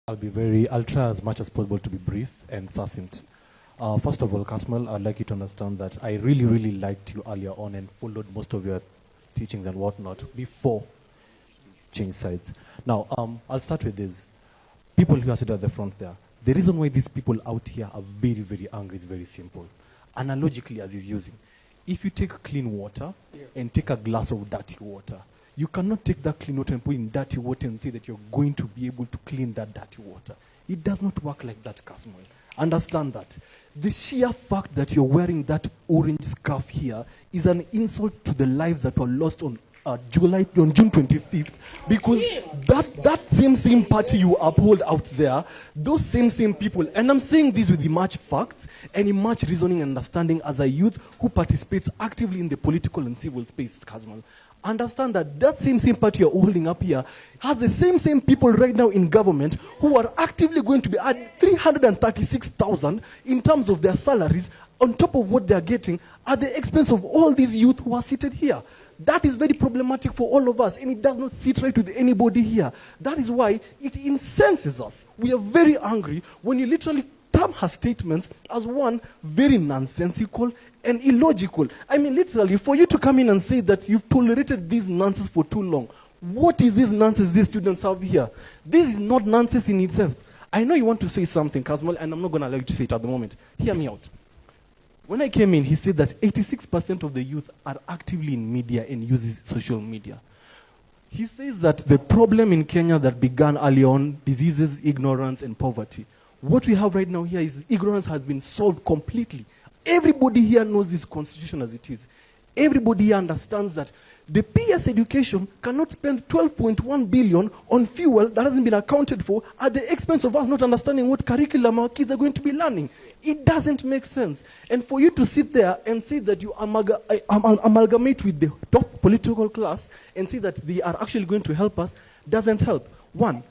I'll try as much as possible to be brief and succinct. First of all, Kasmuel, I'd like you to understand that I really, really liked you earlier on and followed most of your teachings and whatnot before you changed sides. Now, I'll start with this. People who are sitting at the front there, the reason why these people out here are very, very angry is very simple. Analogically, as he's using, if you take clean water and take a glass of dirty water, you cannot take that clean water and put in dirty water and say that you're going to be able to clean that dirty water. It does not work like that, Kasmuel. Understand that. The sheer fact that you're wearing that orange scarf here is an insult to the lives that were lost on June 25th, because that same party you uphold out there, those same people, and I'm saying this with much facts and much reasoning and understanding as a youth who participates actively in the political and civil space, Kasmuel. Understand that same party you're holding up here has the same people right now in government who are actively going to be at 336,000 in terms of their salaries on top of what they're getting at the expense of all these youth who are seated here. That is very problematic for all of us, and it does not sit right with anybody here. That is why it incenses us. We are very angry when you literally term her statements as one, very nonsensical and illogical. I mean, literally, for you to come in and say that you've tolerated this nonsense for too long, what is this nonsense these students have here? This is not nonsense in itself. I know you want to say something, Kasmuel, and I'm not going to allow you to say it at the moment. Hear me out. When I came in, he said that 86% of the youth are actively in media and uses social media. He says that the problem in Kenya that began early on, diseases, ignorance, and poverty, what we have right now here is ignorance has been solved completely. Everybody here knows this constitution as it is. Everybody here understands that the PS education cannot spend 12.1 billion on fuel that hasn't been accounted for at the expense of us not understanding what curriculum our kids are going to be learning. It doesn't make sense. And for you to sit there and say that you amalgamate with the top political class and say that they are actually going to help us doesn't help. One,